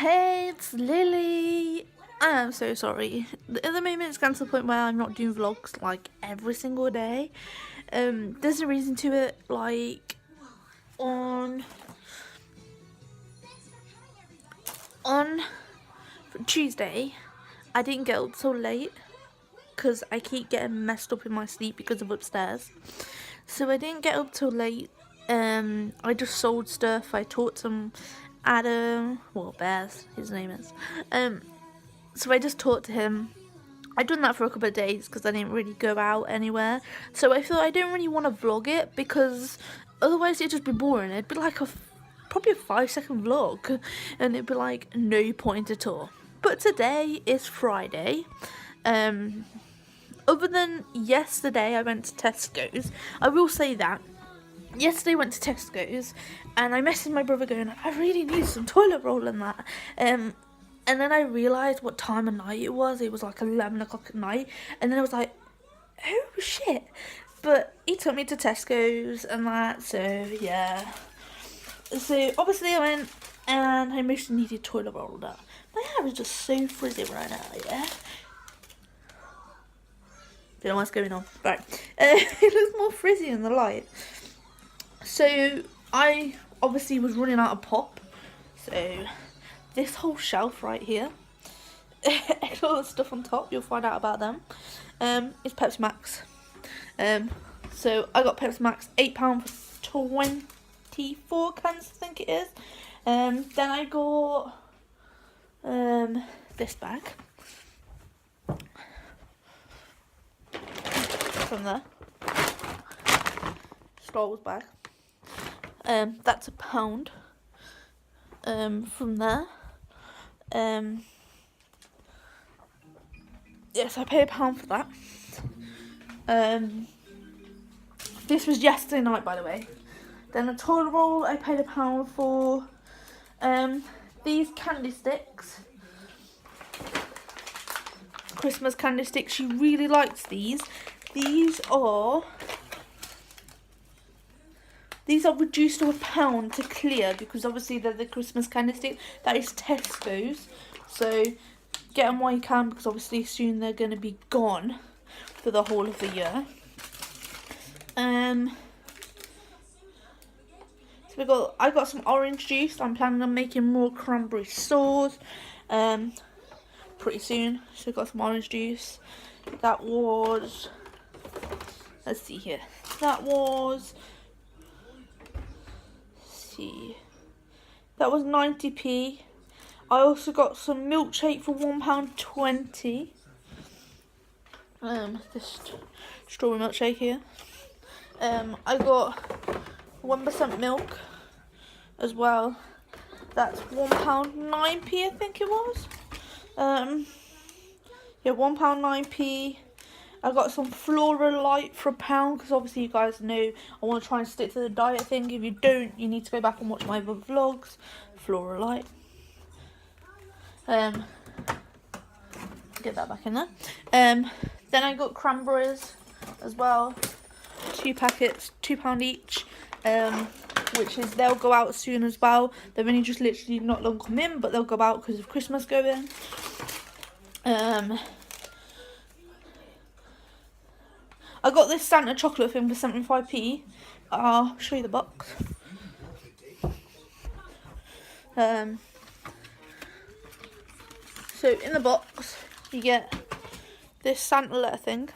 Hey, it's Lily. I am so sorry. At the moment, it's gotten to the point where I'm not doing vlogs like every single day. There's a reason to it. Like on on Tuesday, I didn't get up so late because I keep getting messed up in my sleep because of upstairs. So I didn't get up till late. I just sold stuff. I taught some Adam, well, Bears, his name is. So I just talked to him. I'd done that for a couple of days because I didn't really go out anywhere. So I thought I don't really want to vlog it because otherwise it'd just be boring. It'd be like probably a 5-second vlog and it'd be like no point at all. But today is Friday. Other than yesterday I went to Tesco's. I will say that. Yesterday I went to Tesco's and I messaged my brother going, I really need some toilet roll and that. And then I realised what time of night it was. It was like 11 o'clock at night. And then I was like, oh shit. But he took me to Tesco's and that, so yeah. So obviously I went and I mostly needed toilet roll that. My hair is just so frizzy right now, yeah. Don't know what's going on. Right. It looks more frizzy in the light. So I obviously was running out of pop. So this whole shelf right here, all the stuff on top, you'll find out about them, is Pepsi Max. So I got Pepsi Max, £8 for 24 cans, I think it is. Then I got this bag from there, Star Wars bag. That's £1 from there. Yes, I paid £1 for that. This was yesterday night, by the way. Then a toilet roll, I paid £1 for. These candy sticks, Christmas candy sticks. She really likes these. These are reduced to £1 to clear because obviously they're the Christmas candy stick. That is Tesco's. So get them while you can because obviously soon they're going to be gone for the whole of the year. So I got some orange juice. I'm planning on making more cranberry sauce pretty soon. So I got some orange juice. That was, let's see here. That was 90p. I also got some milkshake for £1.20. This strawberry milkshake here. I got 1% milk as well. That's £1.09p, I think it was. Yeah, £1.09p. I got some Flora Light for £1 because obviously you guys know I want to try and stick to the diet thing. If you don't, you need to go back and watch my other vlogs. Flora Light. Get that back in there. Then I got cranberries as well. 2 packets, £2 each. Which is, they'll go out soon as well. They've only just literally not long come in, but they'll go out because of Christmas going. I got this Santa chocolate thing for 75p. I'll show you the box. So in the box you get this Santa letter thing.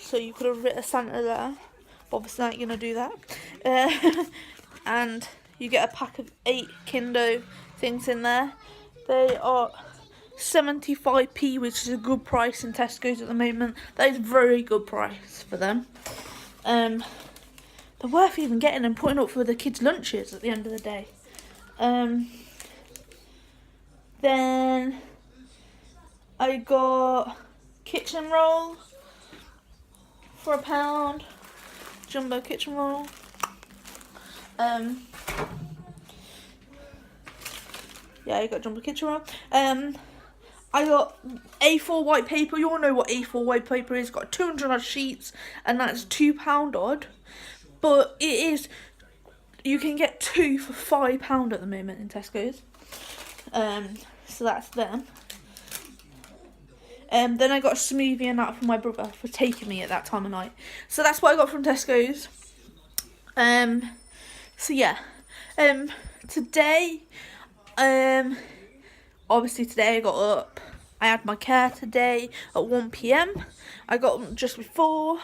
So you could have written a Santa letter. Obviously not gonna do that. And you get a pack of 8 Kindo things in there. They are 75p, which is a good price in Tesco's at the moment. That is a very good price for them. They're worth even getting and putting up for the kids' lunches at the end of the day. Then I got kitchen roll for £1. Jumbo kitchen roll. Yeah, I got jumbo kitchen roll. I got A4 white paper. You all know what A4 white paper is. Got 200 odd sheets, and that's £2 odd. But it is, you can get 2 for £5 at the moment in Tesco's. So that's them. Then I got a smoothie and that from my brother for taking me at that time of night. So that's what I got from Tesco's. So yeah. Today, obviously today I got up. I had my care today at 1 PM. I got up just before.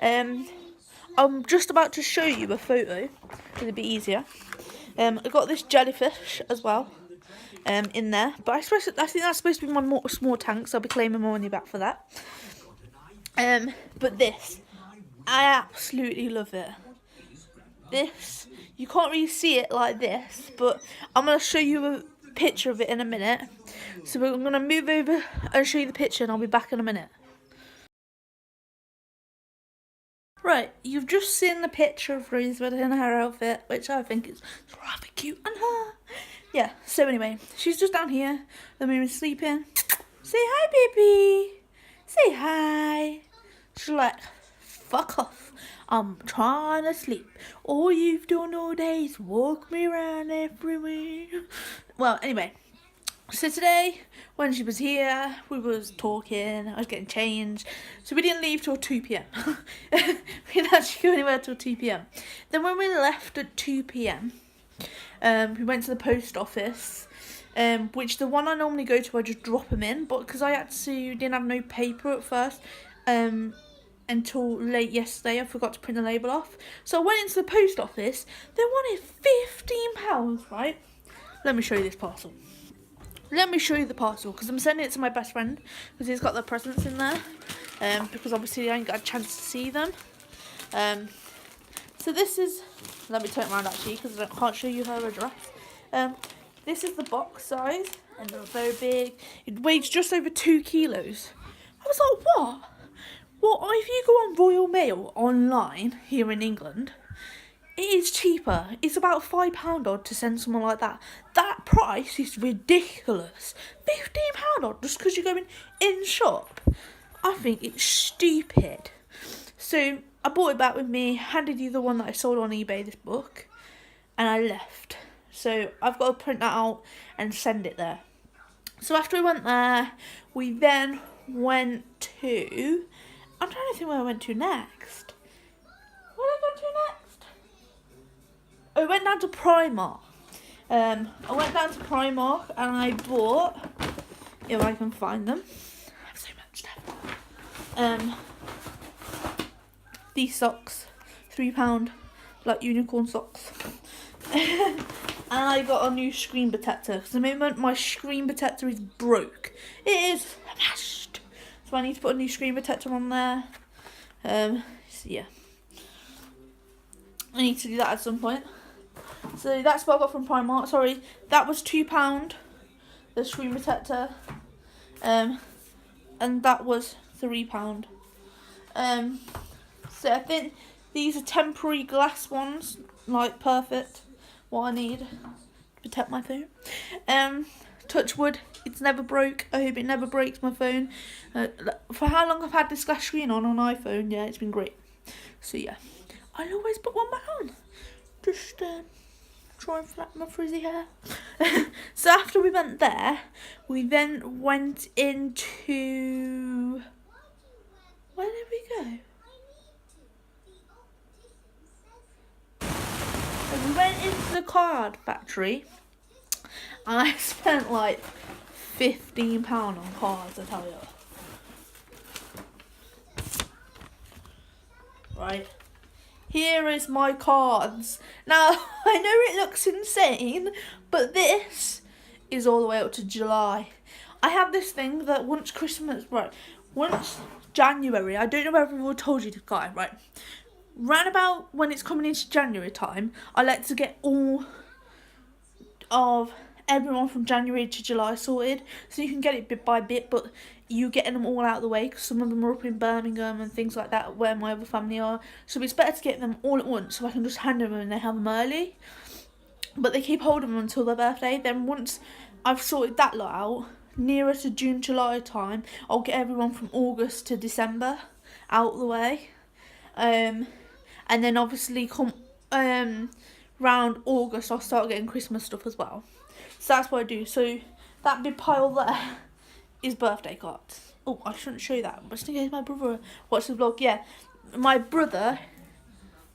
I'm just about to show you a photo. It'll be easier. I got this jellyfish as well. In there, but I think that's supposed to be my small tank, so I'll be claiming my money back for that. But this, I absolutely love it. This, you can't really see it like this, but I'm going to show you a picture of it in a minute. So we're going to move over and show you the picture, and I'll be back in a minute. Right, you've just seen the picture of Rosebud in her outfit, which I think is rather cute on her. Yeah, so anyway, she's just down here. The moon is sleeping. Say hi, baby. Say hi. She's like, fuck off. I'm trying to sleep. All you've done all day is walk me around everywhere. Well, anyway. So today, when she was here, we was talking, I was getting changed. So we didn't leave till 2 PM. We didn't actually go anywhere till 2 PM. Then when we left at 2 PM, we went to the post office, which the one I normally go to, I just drop them in. But because I didn't have no paper at first, until late yesterday, I forgot to print the label off. So I went into the post office. They wanted £15, right? Let me show you this parcel. Let me show you the parcel, because I'm sending it to my best friend, because he's got the presents in there, because obviously I ain't got a chance to see them. So this is, let me turn it around actually, because I can't show you her address. This is the box size, and it's very big. It weighs just over 2 kilos. I was like, what? Well, if you go on Royal Mail online here in England, it is cheaper. It's about £5 odd to send someone like that. That price is ridiculous. £15 odd just because you're going in shop. I think it's stupid. So I brought it back with me, handed you the one that I sold on eBay, this book, and I left. So I've got to print that out and send it there. So after we went there, we then went to, I'm trying to think where I went to next. Where did I go to next? I went down to Primark. I went down to Primark and I bought, if I can find them, I have so much stuff. These socks, £3, like unicorn socks. And I got a new screen protector. Because at the moment my screen protector is broke. It is smashed. So I need to put a new screen protector on there. So yeah. I need to do that at some point. So that's what I got from Primark. Sorry, that was £2, the screen protector. And that was £3. So I think these are temporary glass ones, like perfect, what I need to protect my phone. Touch wood, it's never broke. I hope it never breaks my phone. For how long I've had this glass screen on iPhone, yeah, it's been great. So yeah, I'll always put one back on. Just try and flatten my frizzy hair. So after we went there, we then went into, where did we go? We went into the card factory and I spent like £15 on cards, I tell you. Right, here is my cards. Now, I know it looks insane, but this is all the way up to July. I have this thing that once January, I don't know if everyone told you this, guy, right? Round about when it's coming into January time, I like to get all of everyone from January to July sorted, so you can get it bit by bit, but you getting them all out of the way, because some of them are up in Birmingham and things like that, where my other family are, so it's better to get them all at once, so I can just hand them and they have them early, but they keep holding them until their birthday. Then once I've sorted that lot out, nearer to June, July time, I'll get everyone from August to December out of the way. And then obviously come round August I'll start getting Christmas stuff as well. So that's what I do. So that big pile there is birthday cards. Oh, I shouldn't show that, but just in case my brother watched the vlog. Yeah, my brother,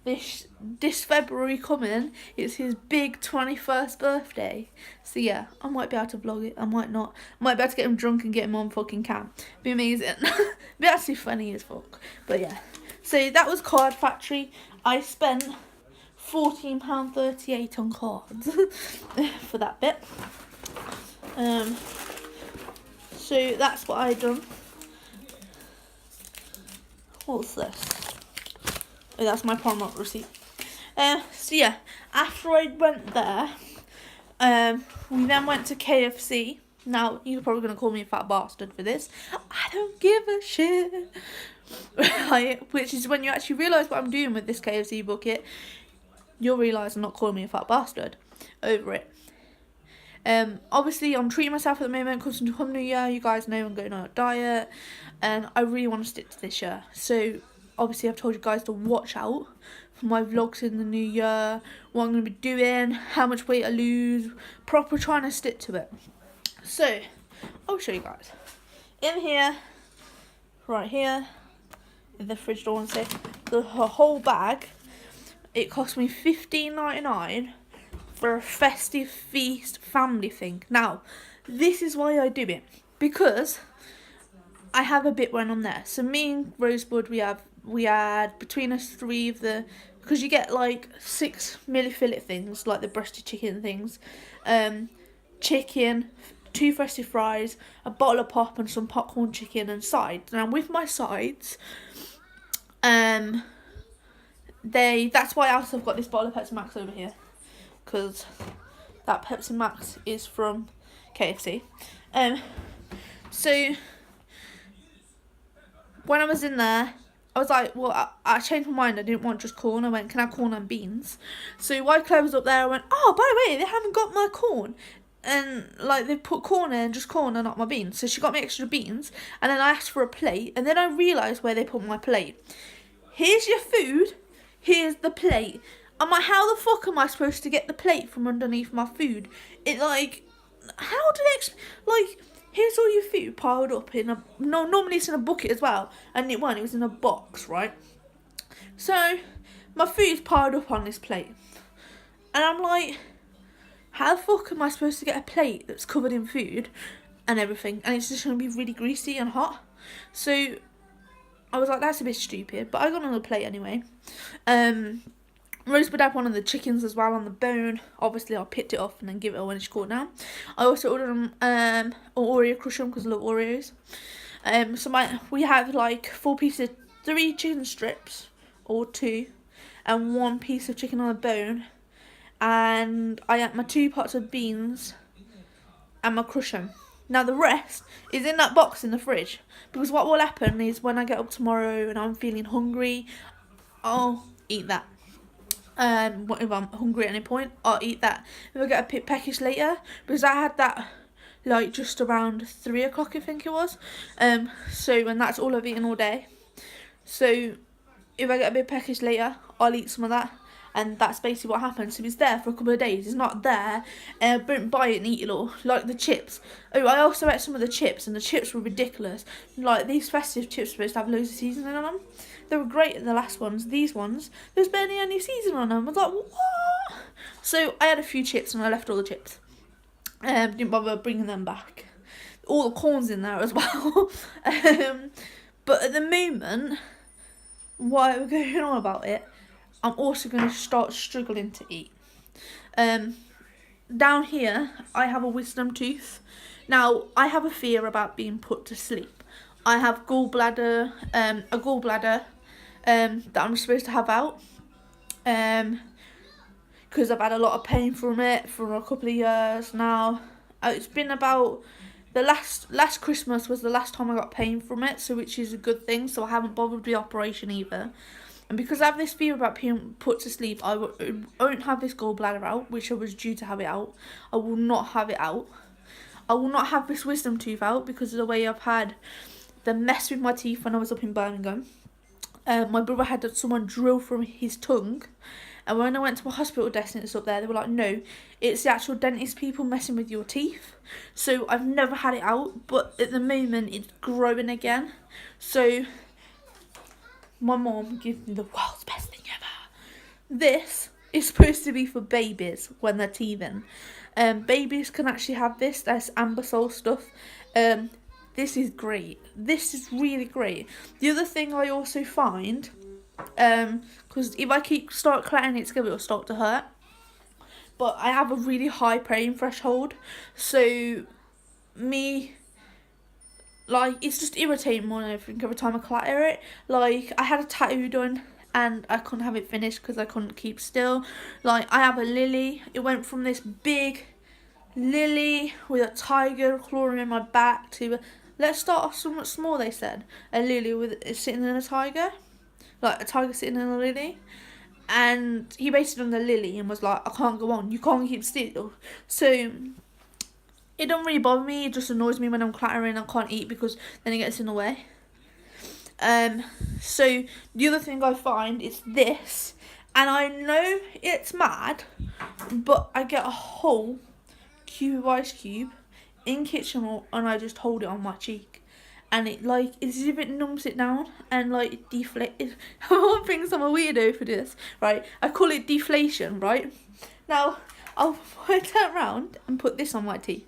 this February coming, it's his big 21st birthday. So yeah, I might be able to vlog it, I might not. I might be able to get him drunk and get him on fucking cam. Be amazing. Be actually funny as fuck. But yeah, so that was Card Factory. I spent £14.38 on cards for that bit. So that's what I done. What's this? Oh, that's my Primark receipt. So yeah, after I went there, we then went to KFC. Now, you're probably going to call me a fat bastard for this. I don't give a shit. Right? Which is when you actually realise what I'm doing with this KFC bucket, you'll realise I'm not calling me a fat bastard over it. Obviously, I'm treating myself at the moment because into come New Year, you guys know I'm going on a diet, and I really want to stick to this year. So, obviously, I've told you guys to watch out for my vlogs in the new year, what I'm going to be doing, how much weight I lose, proper trying to stick to it. So, I'll show you guys. In here, right here, in the fridge door, and say the whole bag, it cost me $15.99 for a festive feast family thing. Now, this is why I do it, because I have a bit went on there. So me and Rosebud, we had between us 3 of the, because you get like 6 milli fillet things, like the breasted chicken things, chicken, 2 festive fries, a bottle of pop, and some popcorn chicken and sides. Now with my sides, that's why I also have got this bottle of Pepsi Max over here, because that Pepsi Max is from KFC. So when I was in there, I was like, well, I changed my mind. I didn't want just corn. I went, can I have corn and beans? So while Claire was up there, I went, oh, by the way, they haven't got my corn. And like they put corn in, just corn and not my beans. So she got me extra beans, and then I asked for a plate, and then I realised where they put my plate. Here's your food, here's the plate. I'm like, how the fuck am I supposed to get the plate from underneath my food? It like, how do they, like, here's all your food piled up in a, no, normally it's in a bucket as well, and it was in a box, right? So, my food's piled up on this plate, and I'm like, how the fuck am I supposed to get a plate that's covered in food and everything, and it's just going to be really greasy and hot? So, I was like, that's a bit stupid, but I got another plate anyway. Rosebud had one of the chickens as well on the bone. Obviously, I picked it off and then give it her when it's cooled down. I also ordered an Oreo crush because I love Oreos. So we have like 4 pieces, 3 chicken strips or 2, and 1 piece of chicken on the bone. And I had my 2 pots of beans and my crush 'em. Now the rest is in that box in the fridge, because what will happen is when I get up tomorrow and I'm feeling hungry, I'll eat that. If I'm hungry at any point, I'll eat that. If I get a bit peckish later, because I had that like just around 3 o'clock, I think it was. So and that's all I've eaten all day. So if I get a bit peckish later, I'll eat some of that. And that's basically what happens. So it's there for a couple of days. It's not there, don't buy it and eat it all. Like the chips. Oh, I also ate some of the chips, and the chips were ridiculous. Like, these festive chips were supposed to have loads of seasoning on them. They were great, the last ones. These ones, there's barely any seasoning on them. I was like, what? So I had a few chips, and I left all the chips. Didn't bother bringing them back. All the corn's in there as well. But at the moment, while we're going on about it, I'm also going to start struggling to eat. Down here, I have a wisdom tooth. Now, I have a fear about being put to sleep. I have a gallbladder that I'm supposed to have out. Because I've had a lot of pain from it for a couple of years now. It's been about, the last Christmas was the last time I got pain from it, so which is a good thing, so I haven't bothered with the operation either. And because I have this fear about being put to sleep, I won't have this gallbladder out, which I was due to have it out. I will not have it out. I will not have this wisdom tooth out because of the way I've had the mess with my teeth when I was up in Birmingham. My brother had someone drill from his tongue, And when I went to a hospital dentist up there, they were like, no, it's the actual dentist people messing with your teeth. So I've never had it out, but at the moment it's growing again. So my mom gives me the world's best thing ever. This is supposed to be for babies when they're teething. Babies can actually have this. There's Ambisol stuff. This is great. This is really great. The other thing I also find, because if I start clattering it together, it'll start to hurt. But I have a really high pain threshold, so it's just irritating more than anything every time I clatter it. Like, I had a tattoo done and I couldn't have it finished because I couldn't keep still. Like, I have a lily. It went from this big lily with a tiger clawing in my back to let's start off somewhat small, they said. A lily with sitting in a tiger. Like, a tiger sitting in a lily. And he based it on the lily and was like, I can't go on. You can't keep still. So it don't really bother me. It just annoys me when I'm clattering. I can't eat because then it gets in the way. So the other thing I find is this, and I know it's mad, but I get a whole cube of ice cube in kitchen roll and I just hold it on my cheek, and it's as if it numbs it down and like it deflates. Everyone thinks I'm a weirdo for this, right? I call it deflation, right? Now I'll turn around and put this on my teeth.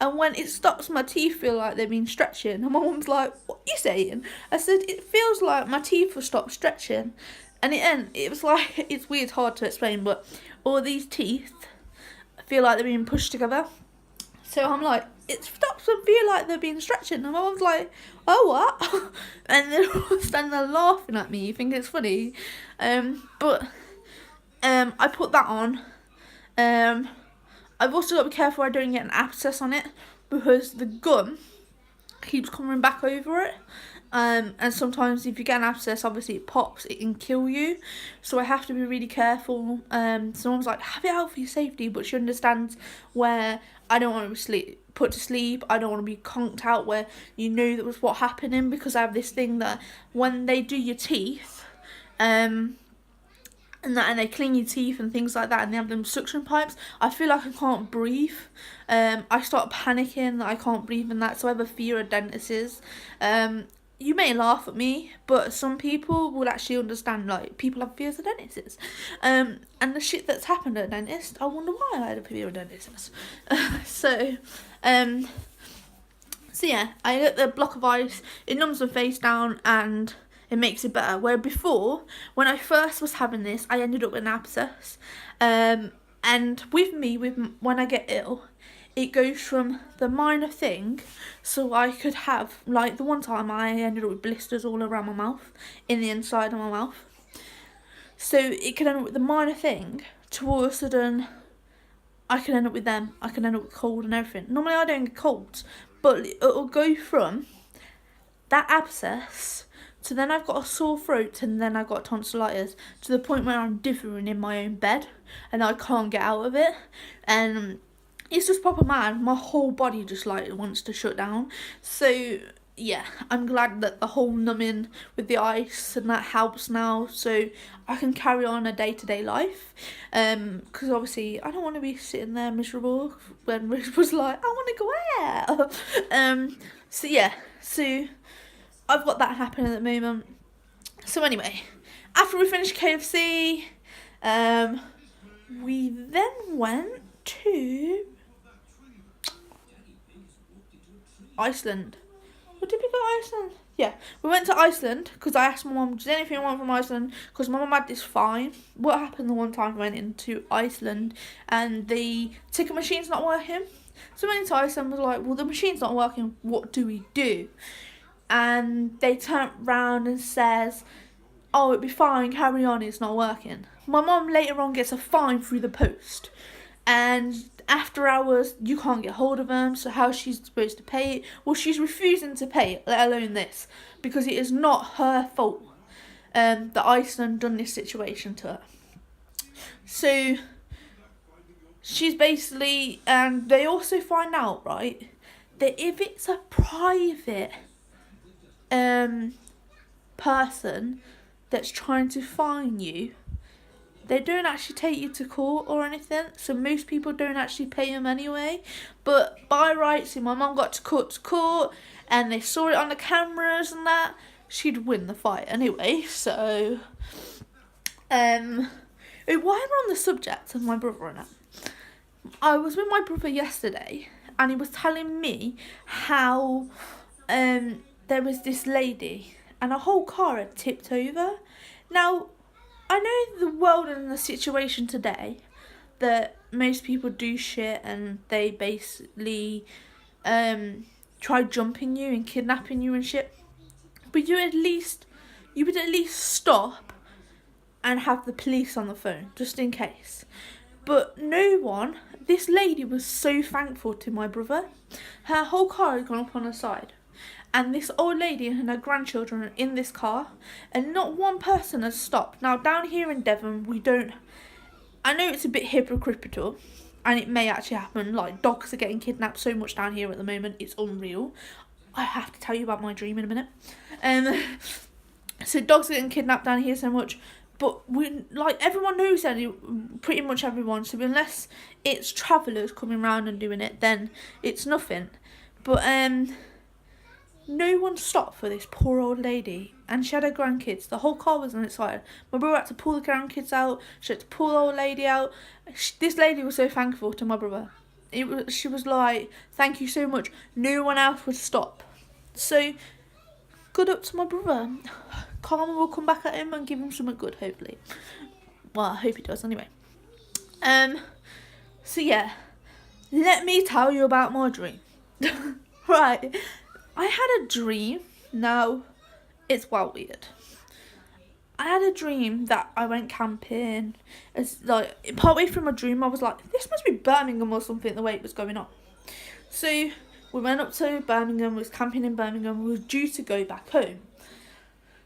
And when it stops, my teeth feel like they've been stretching. And my mum's like, what are you saying? I said, it feels like my teeth have stopped stretching. And it was like, it's weird, hard to explain, but all these teeth feel like they're being pushed together. So I'm like, it stops and feel like they're being stretching. And my mum's like, oh, what? And they're all standing there laughing at me. You think it's funny? But I put that on. I've also got to be careful I don't get an abscess on it because the gum keeps coming back over it. And sometimes if you get an abscess, obviously it pops, it can kill you. So I have to be really careful. Someone's like, have it out for your safety, but she understands where I don't want to be put to sleep. I don't want to be conked out where you know that was what happening, because I have this thing that when they do your teeth, and they clean your teeth and things like that, and they have them suction pipes, I feel like I can't breathe. I start panicking that I can't breathe and that, so I have a fear of dentists. You may laugh at me, but some people will actually understand, like, people have fears of dentists. And the shit that's happened at a dentist, I wonder why I had a fear of dentists. So yeah, I get the block of ice, it numbs my face down, and it makes it better. Where before, when I first was having this, I ended up with an abscess. And when I get ill, it goes from the minor thing, so I could have, like, the one time I ended up with blisters all around my mouth, in the inside of my mouth. So it could end up with the minor thing, to all of a sudden, I can end up with them. I can end up with cold and everything. Normally I don't get colds, but it'll go from that abscess to then I've got a sore throat, and then I've got tonsillitis, to the point where I'm differing in my own bed and I can't get out of it. And it's just proper mad. My whole body just like wants to shut down. So yeah, I'm glad that the whole numbing with the ice and that helps now, so I can carry on a day-to-day life. Because obviously I don't want to be sitting there miserable when Rich was like, I want to go out. So yeah, so I've got that happening at the moment. So anyway, after we finished KFC, we then went to Iceland. Or did we go to Iceland? Yeah, we went to Iceland because I asked my mum, does anything want from Iceland? Because my mum had this fine. What happened the one time we went into Iceland and the ticket machine's not working? So we went into Iceland and was like, well, the machine's not working, what do we do? And they turned round and says, oh, it'll be fine, carry on, it's not working. My mum later on gets a fine through the post. And after hours, you can't get hold of them, so how's she supposed to pay it? Well, she's refusing to pay it, let alone this, because it is not her fault that Iceland done this situation to her. So she's basically, and they also find out, right, that if it's a private person that's trying to fine you, they don't actually take you to court or anything, so most people don't actually pay them anyway. But by rights, if my mum got to court and they saw it on the cameras and that, she'd win the fight anyway. So, while we're on the subject of my brother and that, I was with my brother yesterday, and he was telling me how there was this lady and a whole car had tipped over. Now, I know the world and the situation today that most people do shit and they basically try jumping you and kidnapping you and shit. But you would at least stop and have the police on the phone just in case. But no one. This lady was so thankful to my brother. Her whole car had gone up on her side. And this old lady and her grandchildren are in this car, and not one person has stopped. Now, down here in Devon, we don't... I know it's a bit hypocritical, and it may actually happen. Like, dogs are getting kidnapped so much down here at the moment. It's unreal. I have to tell you about my dream in a minute. So dogs are getting kidnapped down here so much. But everyone knows that, pretty much everyone. So unless it's travellers coming round and doing it, then it's nothing. But no one stopped for this poor old lady, and she had her grandkids. The whole car was on its side. My brother had to pull the grandkids out. She had to pull the old lady out. This lady was so thankful to my brother. She was like, "Thank you so much." No one else would stop. So good up to my brother. Karma will come back at him and give him something good, hopefully. Well, I hope he does anyway. So yeah, let me tell you about my dream. Right, I had a dream. Now, it's well weird. I had a dream that I went camping. It's like, partway through my dream, I was like, this must be Birmingham or something, the way it was going on. So we went up to Birmingham, was camping in Birmingham, we were due to go back home.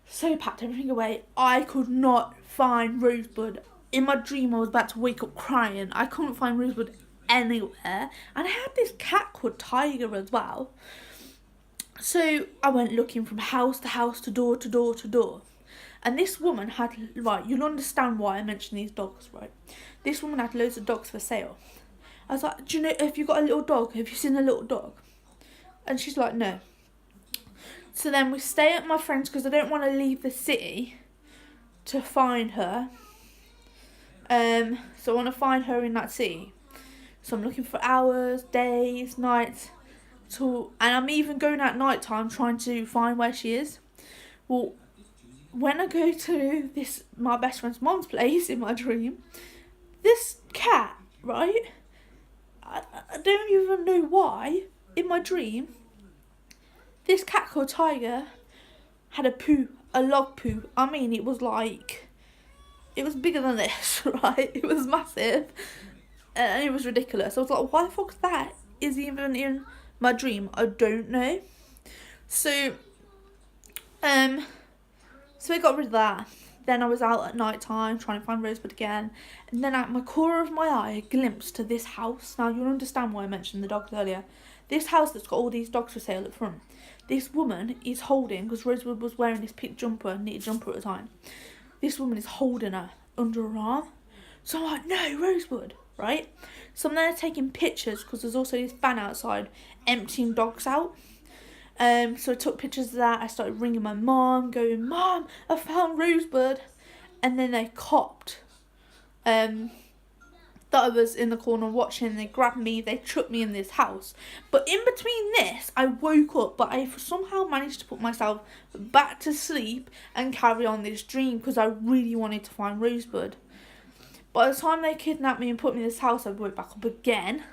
So packed everything away. I could not find Rosebud. In my dream, I was about to wake up crying. I couldn't find Rosebud anywhere. And I had this cat called Tiger as well. So I went looking from house to house, to door to door to door. And this woman had, right, you'll understand why I mention these dogs, right? This woman had loads of dogs for sale. I was like, do you know, have you got a little dog? Have you seen a little dog? And she's like, no. So then we stay at my friend's because I don't want to leave the city to find her. So I want to find her in that city. So I'm looking for hours, days, nights. And I'm even going at night time trying to find where she is. Well, when I go to my best friend's mom's place in my dream, this cat, right? I don't even know why, in my dream, this cat called Tiger had a log poo. I mean, it was bigger than this, right? It was massive, and it was ridiculous. I was like, why the fuck that is even in my dream? I don't know. So I got rid of that. Then I was out at night time trying to find Rosebud again. And then at my corner of my eye, a glimpse to this house. Now, you'll understand why I mentioned the dogs earlier. This house that's got all these dogs for sale at the front. This woman is holding, because Rosebud was wearing this pink jumper, knitted jumper at the time. This woman is holding her under her arm. So I'm like, no, Rosebud, right? So I'm there taking pictures, because there's also this van outside emptying dogs out. So I took pictures of that. I started ringing my mom, going, Mom, I found Rosebud. And then they copped that I was in the corner watching. They grabbed me, they chucked me in this house. But in between this, I woke up, but I somehow managed to put myself back to sleep and carry on this dream because I really wanted to find Rosebud. By the time they kidnapped me and put me in this house, I woke back up again.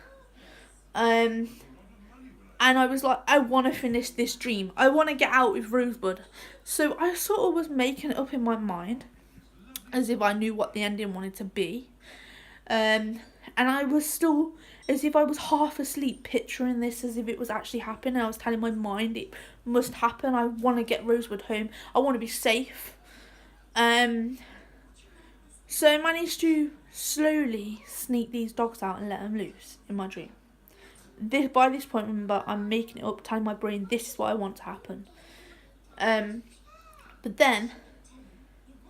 And I was like, I want to finish this dream. I want to get out with Rosebud. So I sort of was making it up in my mind, as if I knew what the ending wanted to be. And I was still, as if I was half asleep, picturing this as if it was actually happening. I was telling my mind it must happen. I want to get Rosebud home. I want to be safe. So I managed to slowly sneak these dogs out and let them loose in my dream. By this point, remember, I'm making it up, telling my brain this is what I want to happen. But then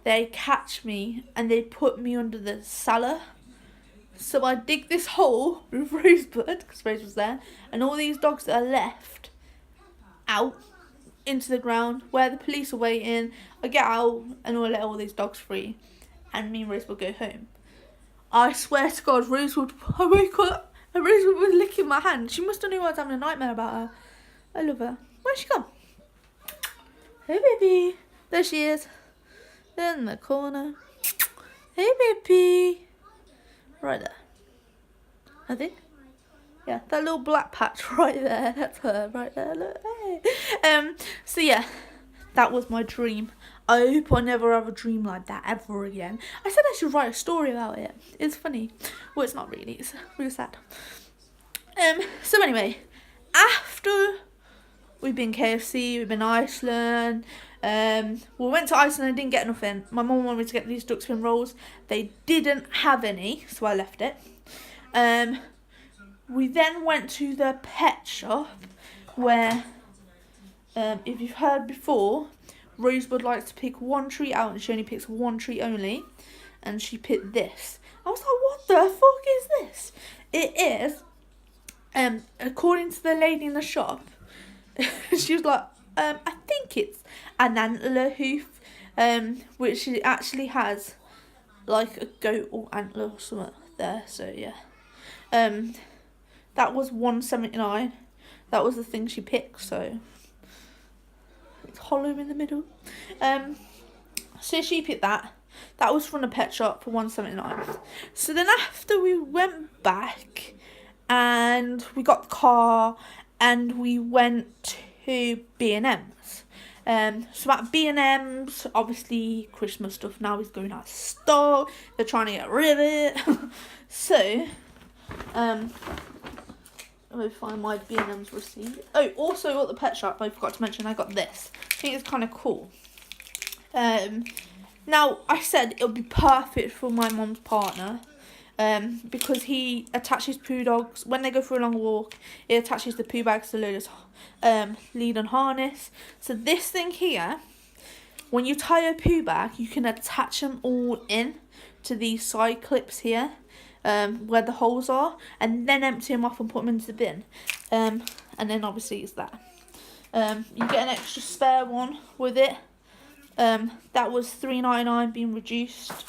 they catch me and they put me under the cellar. So I dig this hole with Rosebud, because Rose was there, and all these dogs that are left out into the ground where the police are waiting. I get out and I'll let all these dogs free, and me and Rosebud go home. I swear to God, Rosebud, I woke up and Rosebud was licking my hand. She must have knew I was having a nightmare about her. I love her. Where's she gone? Hey baby. There she is. In the corner. Hey baby. Right there. I think. Yeah, that little black patch right there. That's her right there. Look. Hey. So yeah, that was my dream. I hope I never have a dream like that ever again. I said I should write a story about it. It's funny. Well, it's not really. It's really sad. So anyway, after we've been KFC, we've been Iceland. We went to Iceland and didn't get nothing. My mum wanted me to get these duck spin rolls. They didn't have any, so I left it. We then went to the pet shop where, if you've heard before, Rosebud likes to pick one treat out and she only picks one treat only. And she picked this. I was like, what the fuck is this? It is, according to the lady in the shop, she was like, I think it's an antler hoof, which it actually has like a goat or antler or something there. So yeah, that was $1.79. That was the thing she picked. So it's hollow in the middle. So she picked that. That was from the pet shop for $1.79. So then after we went back and we got the car and we went to B&M's. So at B&M's, obviously Christmas stuff now is going out of stock. They're trying to get rid of it. So, let me find my B&M's receipt. Oh, also at the pet shop, I forgot to mention I got this. I think it's kind of cool. Now, I said it would be perfect for my mum's partner. Because he attaches poo dogs when they go for a long walk. It attaches the poo bags to Lola's lead and harness. So this thing here, when you tie a poo bag, you can attach them all in to these side clips here, where the holes are, and then empty them off and put them into the bin. And then obviously it's that. You get an extra spare one with it. That was $3.99 being reduced.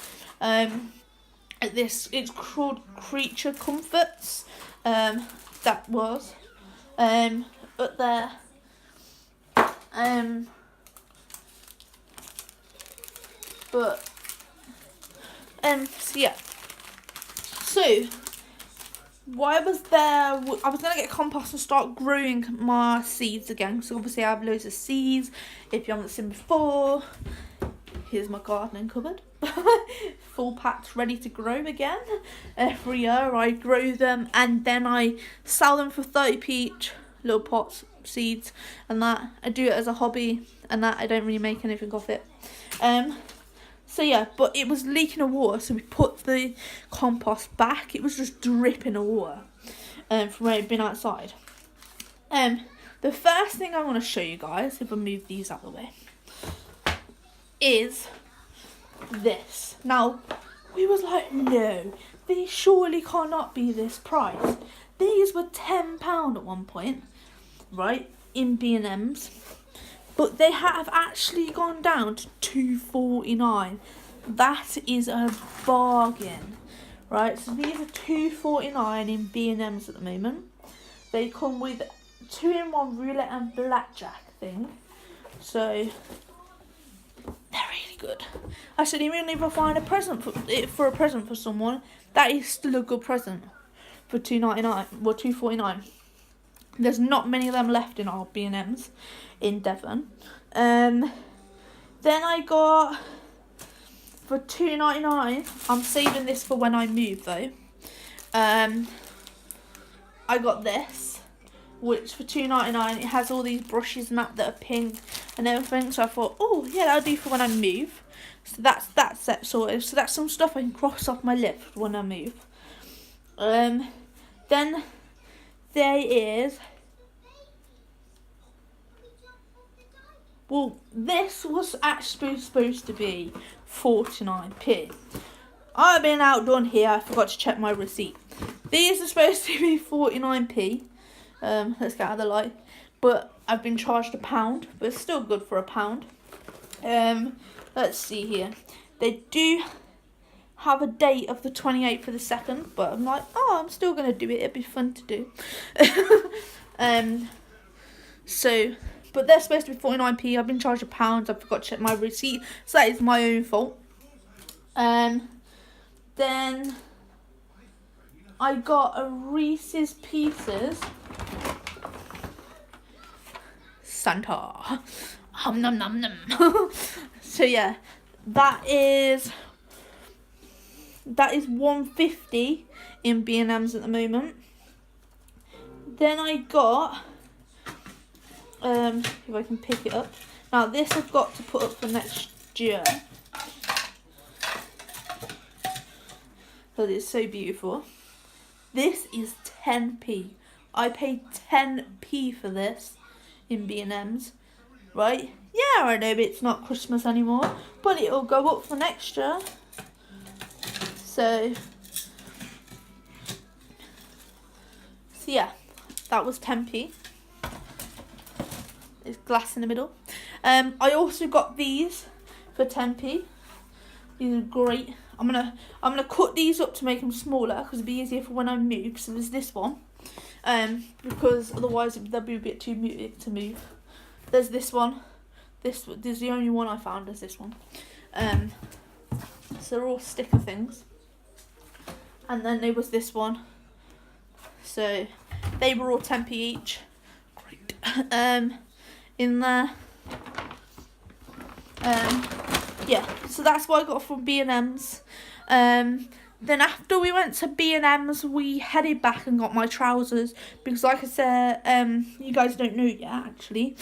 It's called Creature Comforts. That was up there. So yeah. So while I was there, I was gonna get compost and start growing my seeds again. So obviously I have loads of seeds. If you haven't seen before, here's my gardening cupboard. Full packed, ready to grow again. Every year I grow them and then I sell them for 30p each, little pots, seeds and that. I do it as a hobby and that. I don't really make anything off it. So yeah, but it was leaking of water, so we put the compost back. It was just dripping of water from where it had been outside. The first thing I want to show you guys, if I move these out of the way, is this. Now, we was like, no, these surely cannot be this price. These were £10 at one point, right, in B&M's. But they have actually gone down to $2.49. That is a bargain, right? So these are $2.49 in B&M's at the moment. They come with 2-in-1 roulette and blackjack thing. So they're really good. I said, even if I find a present for a present for someone, that is still a good present for $2.99. Well, $2.49. There's not many of them left in our B&M's in Devon. Then I got, for $2.99, I'm saving this for when I move though. I got this, which for $2.99, it has all these brushes and that are pink and everything. So I thought, oh yeah, that'll do for when I move. So that's that set sorted. So that's some stuff I can cross off my list when I move. Then there is Well, this was actually supposed to be 49p. I've been outdone here. I forgot to check my receipt. These are supposed to be 49p. Let's get out of the light. But I've been charged £1, but it's still good for £1. Let's see here. They do have a date of the 28th of the 2nd, but I'm like, oh, I'm still going to do it. It'd be fun to do. But they're supposed to be 49p. I've been charged £1. I forgot to check my receipt, so that is my own fault. Then I got a Reese's Pieces Santa. Hum num num num. So yeah, that is £1.50 in B&M's at the moment. Then I got if I can pick it up. Now this I've got to put up for next year. That is so beautiful. This is 10p. I paid 10p for this in B&M's, right? Yeah, I know it's not Christmas anymore, but it'll go up for next year. So yeah, that was 10p. It's glass in the middle. I also got these for 10p. These are great. I'm gonna cut these up to make them smaller because it'll be easier for when I move. So there's this one, because otherwise they'll be a bit too big to move. There's this one. This is the only one I found. Is this one. So they're all sticker things. And then there was this one. So they were all 10p each. Great. In there. Yeah, so that's what I got from B&M's. Then after we went to B&M's, we headed back and got my trousers because, like I said, you guys don't know yet actually,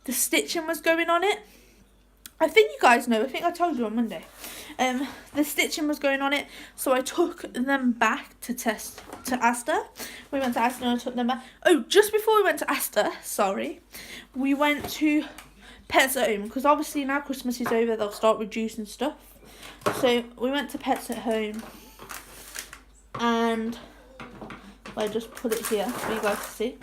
the stitching was going on it. I think you guys know. I think I told you on Monday. The stitching was going on it, so I took them back to Asda. We went to Asda and I took them back. Oh, just before we went to Asda, sorry, we went to Pets at Home because obviously now Christmas is over, they'll start reducing stuff. So we went to Pets at Home, and I just put it here for you guys to see.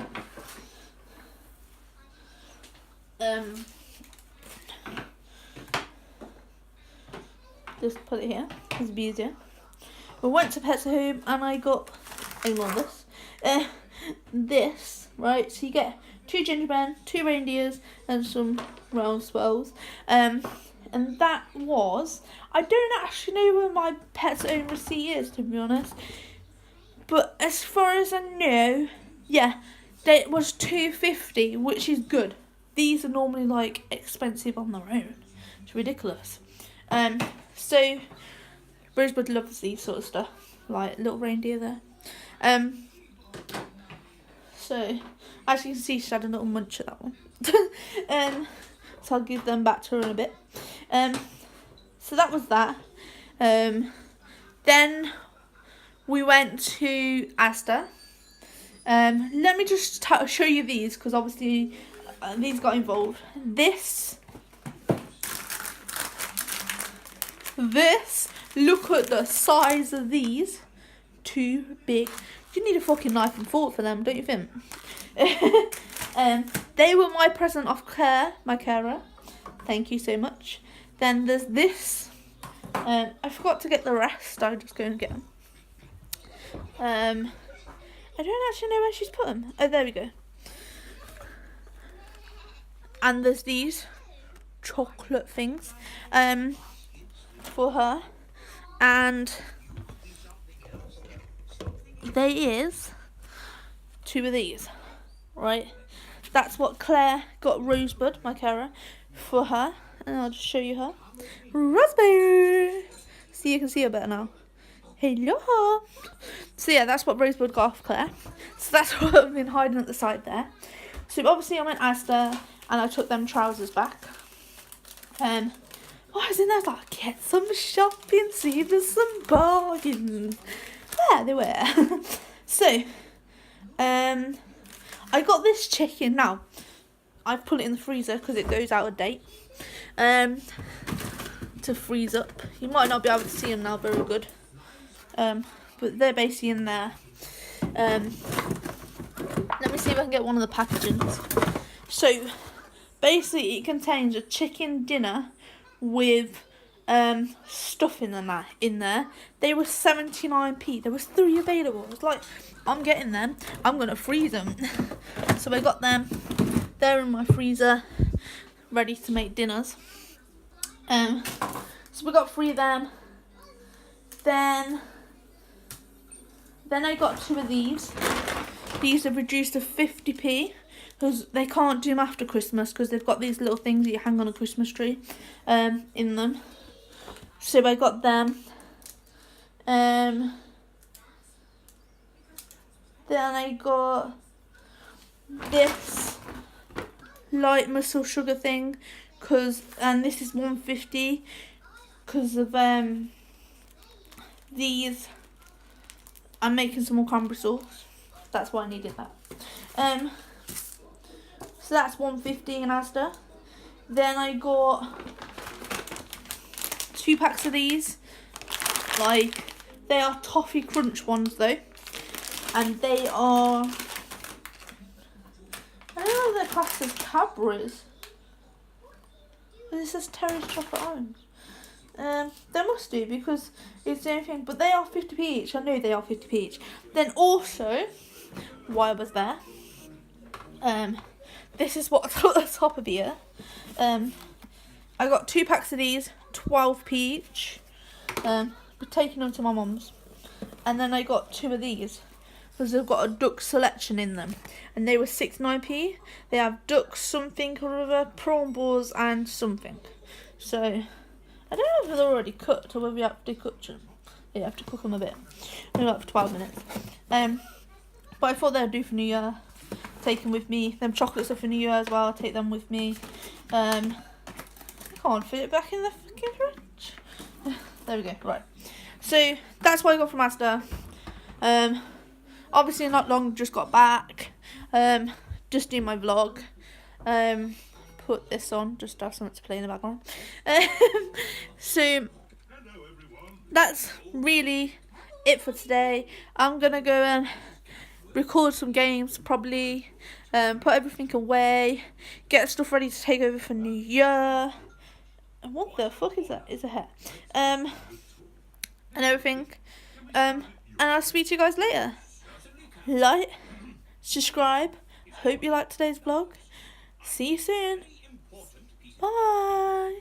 Just put it here, it's easier. We went to Pets at Home and I got, ignore this, this, right, so you get 2 gingerbread, 2 reindeers and some round swells, and that was, I don't actually know where my Pets at Home receipt is, to be honest, but as far as I know, yeah, it was £2.50, which is good. These are normally like expensive on their own. It's ridiculous. So Rosebud loves these sort of stuff, like little reindeer there. So as you can see, she had a little munch at that one. So I'll give them back to her in a bit. So that was that. Then we went to Asda. Let me just show you these because obviously these got involved. This, look at the size of these. Too big. You need a fucking knife and fork for them, don't you think? They were my present off Claire, my carer. Thank you so much. Then there's this. I forgot to get the rest. I'll just go and get them. I don't actually know where she's put them. Oh, there we go. And there's these chocolate things for her. And there is 2 of these, right? That's what Claire got Rosebud, my carer, for her. And I'll just show you her. Raspberry! See, you can see her better now. Hello! So yeah, that's what Rosebud got off Claire. So that's what I've been hiding at the side there. So obviously I went Asda and I took them trousers back. I was in there like, get some shopping, see if there's some bargains. There they were. So, I got this chicken now. I've put it in the freezer because it goes out of date. To freeze up. You might not be able to see them now very good. But they're basically in there. Let me see if I can get one of the packagings. So basically it contains a chicken dinner with stuffing in there. They were 79p. There was 3 available. I was like, I'm getting them. I'm gonna freeze them. So I got them. They're in my freezer, ready to make dinners. So we got 3 of them. Then I got 2 of these. These have reduced to 50p because they can't do them after Christmas because they've got these little things that you hang on a Christmas tree in them. So I got them. Then I got this light muscle sugar thing and this is 150 because of these. I'm making some more cranberry sauce. That's why I needed that. So that's 150 in Asda. Then I got 2 packs of these. Like, they are toffee crunch ones though, and they are, I don't know if they're classed as Cadbury's. This says Terry's chocolate orange. They must do because it's the only thing, but they are 50p each. I know they are 50p each. Then also, while I was there, this is what I got at the top of here. I got 2 packs of these, 12p each. But taking them to my mum's. And then I got 2 of these because they've got a duck selection in them, and they were 69p. They have ducks, something or other, prawn balls, and something. So I don't know if they're already cooked or whether you have to cook them. Yeah, you have to cook them a bit. Maybe like for 12 minutes. But I thought they'd do for New Year. Take them with me. Them chocolates are for New Year as well. I'll take them with me. I can't fit it back in the fucking fridge. There we go. Right. So that's what I got from Asda. Obviously not long. Just got back. Just doing my vlog. Put this on just to have something to play in the background. So that's really it for today. I'm gonna go and record some games probably, put everything away, get stuff ready to take over for New Year. And what the fuck is that? It's a hair. And everything. And I'll speak to you guys later. Like, subscribe. Hope you liked today's vlog. See you soon. Bye.